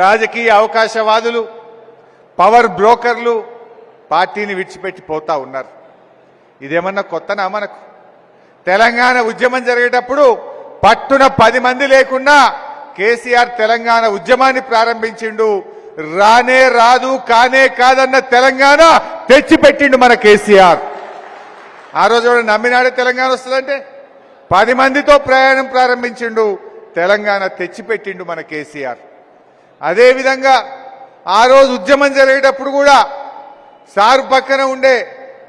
రాజకీయ అవకాశవాదులు, పవర్ బ్రోకర్లు పార్టీని విడిచిపెట్టి పోతా ఉన్నారు. ఇదేమన్నా కొత్తనా మనకు? తెలంగాణ ఉద్యమం జరిగేటప్పుడు పట్టున 10 మంది లేకున్నా కేసీఆర్ తెలంగాణ ఉద్యమాన్ని ప్రారంభించిండు. రానే రాదు కానే కాదన్న తెలంగాణ తెచ్చిపెట్టిండు మన కేసీఆర్. ఆ రోజు కూడా నమ్మినాడే తెలంగాణ వస్తుందంటే 10 మందితో ప్రయాణం ప్రారంభించిండు. తెలంగాణ తెచ్చిపెట్టిండు మన కేసీఆర్. అదేవిధంగా ఆ రోజు ఉద్యమం జరిగేటప్పుడు కూడా సారు పక్కన ఉండే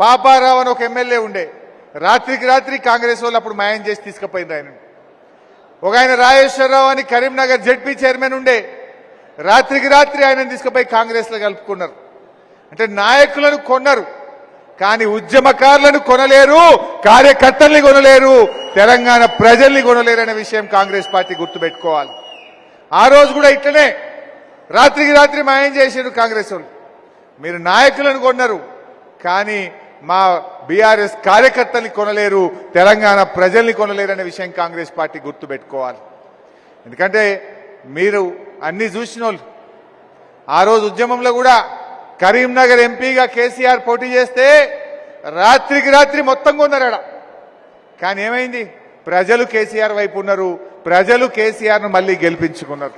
పాపారావు అని ఒక ఎమ్మెల్యే ఉండే, రాత్రికి రాత్రి కాంగ్రెస్ వాళ్ళు అప్పుడు మాయం చేసి తీసుకుపోయింది ఆయన. ఒక ఆయన రాజేశ్వరరావు అని కరీంనగర్ జెడ్పీ చైర్మన్ ఉండే, రాత్రికి రాత్రి ఆయన తీసుకుపోయి కాంగ్రెస్లో కలుపుకున్నారు. అంటే నాయకులను కొన్నారు కానీ ఉద్యమకారులను కొనలేరు, కార్యకర్తల్ని కొనలేరు, తెలంగాణ ప్రజల్ని కొనలేరు అనే విషయం కాంగ్రెస్ పార్టీ గుర్తుపెట్టుకోవాలి. ఆ రోజు కూడా ఇట్లనే రాత్రికి రాత్రి మాయం చేసారు కాంగ్రెస్ వాళ్ళు. మీరు నాయకులను కొన్నారు కానీ మా బీఆర్ఎస్ కార్యకర్తల్ని కొనలేరు, తెలంగాణ ప్రజల్ని కొనలేరు అనే విషయం కాంగ్రెస్ పార్టీ గుర్తుపెట్టుకోవాలి. ఎందుకంటే మీరు అన్ని చూసిన వాళ్ళు. ఆ రోజు ఉద్యమంలో కూడా కరీంనగర్ ఎంపీగా కేసీఆర్ పోటీ చేస్తే రాత్రికి రాత్రి మొత్తం కొన్నారాడ. కానీ ఏమైంది? ప్రజలు కేసీఆర్ వైపు ఉన్నారు, ప్రజలు కేసీఆర్ను మళ్ళీ గెలిపించుకున్నారు.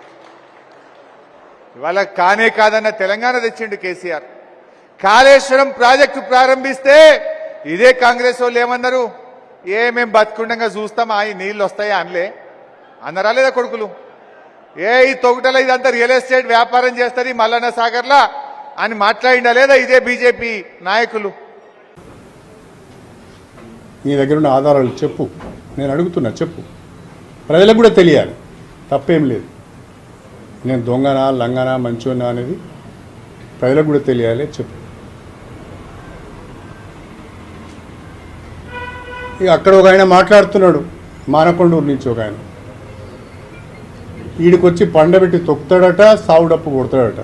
ఇవాళ కానే కాదన్న తెలంగాణ తెచ్చిండు కేసీఆర్. కాళేశ్వరం ప్రాజెక్టు ప్రారంభిస్తే ఇదే కాంగ్రెస్ వాళ్ళు ఏమన్నారు? మేం బతుకుండగా చూస్తామా, ఈ నీళ్ళు వస్తాయా అనలే అన్నారా లేదా కొడుకులు? ఈ తొగటల ఇదంతా రియల్ ఎస్టేట్ వ్యాపారం చేస్తారు ఈ మల్లన్న సాగర్లా అని మాట్లాడిండా లేదా ఇదే బీజేపీ నాయకులు? నీ దగ్గర ఉన్న ఆధారాలు చెప్పు, నేను అడుగుతున్నా చెప్పు, ప్రజలకు కూడా తెలియాలి. తప్పేం లేదు. నేను దొంగనా లంగనా మంచోనా అనేది ప్రజలకు కూడా తెలియాలి. చెప్పు. ఇక అక్కడ ఒక ఆయన మాట్లాడుతున్నాడు, మానకొండూరు నుంచి ఒక ఆయన, వీడికొచ్చి పండబెట్టి తొక్కుతాడట, సావుడప్పు కొడతాడట.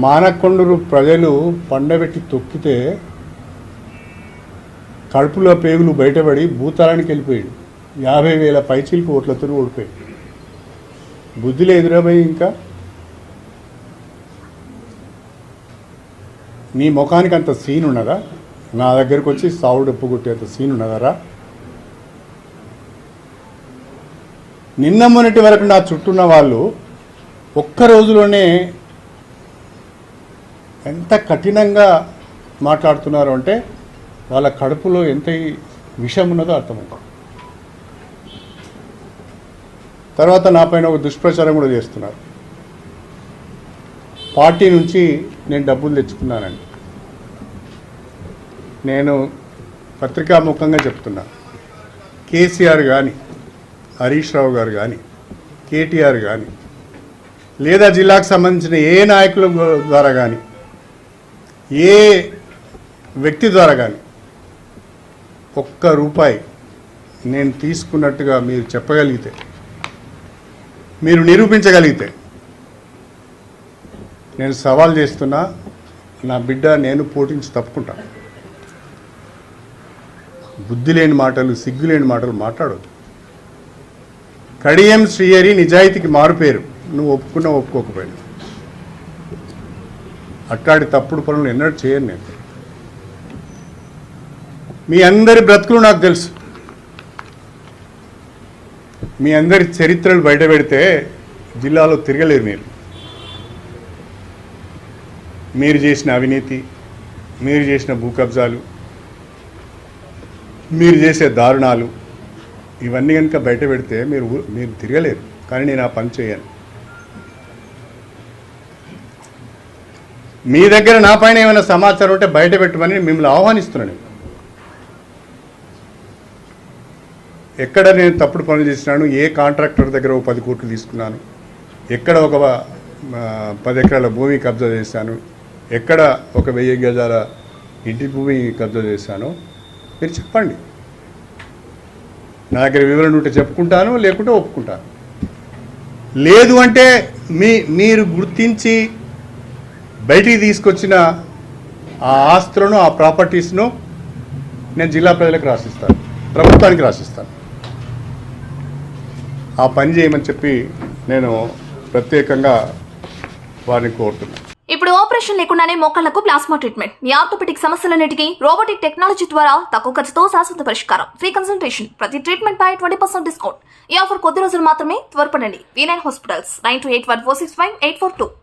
మానకొండూరు ప్రజలు పండబెట్టి తొక్కితే కడుపులో పేగులు బయటపడి భూతాళానికి వెళ్ళిపోయాడు. 50,000 పైచీలకు ఓట్లతో ఓడిపోయాడు. బుద్ధిలో ఎదురపోయి ఇంకా నీ ముఖానికి అంత సీన్ ఉన్నదా? నా దగ్గరకు వచ్చి సావుడప్పు కొట్టేంత సీన్ ఉన్నదరా? నిన్న మొన్నటి వరకు నా చుట్టూన్న వాళ్ళు ఒక్క రోజులోనే ఎంత కఠినంగా మాట్లాడుతున్నారు అంటే వాళ్ళ కడుపులో ఎంత విషం ఉన్నదో అర్థమవుతుంది. తర్వాత నా పైన ఒక దుష్ప్రచారం కూడా చేస్తున్నారు. పార్టీ నుంచి నేను డబ్బులు తెచ్చుకున్నానండి. నేను పత్రికాముఖంగా చెప్తున్నా, కేసీఆర్ కానీ, హరీష్ రావు గారు కానీ, కేటీఆర్ కానీ, లేదా జిల్లాకు సంబంధించిన ఏ నాయకుల ద్వారా కానీ, ఏ వ్యక్తి ద్వారా కానీ ₹1 నేను తీసుకున్నట్టుగా మీరు చెప్పగలిగితే, మీరు నిరూపించగలిగితే నేను సవాల్ చేస్తున్నా, నా బిడ్డ నేను పోటీంచి తప్పుకుంటా. బుద్ధి లేని మాటలు, సిగ్గు లేని మాటలు మాట్లాడొద్దు. కడియం శ్రీహరి నిజాయితీకి మారుపేరు. నువ్వు ఒప్పుకున్నా ఒప్పుకోకపోయినా అట్లాంటి తప్పుడు పనులు ఎన్నడూ చేయను నేను. మీ అందరి బ్రతుకులు నాకు తెలుసు. మీ అందరి చరిత్రలు బయట పెడితే జిల్లాలో తిరగలేరు. మీరు చేసిన అవినీతి, మీరు చేసిన భూ కబ్జాలు, మీరు చేసే దారుణాలు ఇవన్నీ కనుక బయట పెడితే మీరు తిరగలేరు. కానీ నేను ఆ పని చేయను. మీ దగ్గర నా పైన ఏమైనా సమాచారం ఉంటే బయట పెట్టమని మిమ్మల్ని ఆహ్వానిస్తున్నాను. ఎక్కడ నేను తప్పుడు పనులు చేసినాను, ఏ కాంట్రాక్టర్ దగ్గర ఒక 10 కోట్లు తీసుకున్నాను, ఎక్కడ ఒక 10 ఎకరాల భూమి కబ్జా చేశాను, ఎక్కడ ఒక 1000 గజాల ఇంటి భూమి కబ్జా చేశాను, మీరు చెప్పండి. నా దగ్గర వివరణ ఉంటే చెప్పుకుంటాను, లేకుంటే ఒప్పుకుంటాను. లేదు అంటే మీరు గుర్తించి బయటికి తీసుకొచ్చిన ఆ ఆస్తులను, ఆ ప్రాపర్టీస్ను నేను జిల్లా ప్రజలకు రాసిస్తాను, ప్రభుత్వానికి రాసిస్తాను. ఆ పని చేయమని చెప్పి నేను ప్రత్యేకంగా వారిని కోరుతున్నాను. ఇప్పుడు ఆపరేషన్ లేకుండానే మోకాళ్లకు ప్లాస్మా ట్రీట్మెంట్. మీ ఆర్థోపెటిక్ సమస్యలన్నిటికీ రోబోటిక్ టెక్నాలజీ ద్వారా తక్కువ ఖర్చుతో శాశ్వత పరిష్కారం. Free consultation. ప్రతి ట్రీట్మెంట్ పై 20% డిస్కౌంట్. ఈ ఆఫర్ కొద్ది రోజులు మాత్రమే. త్వరపడండి. V9 hospitals 9281465842.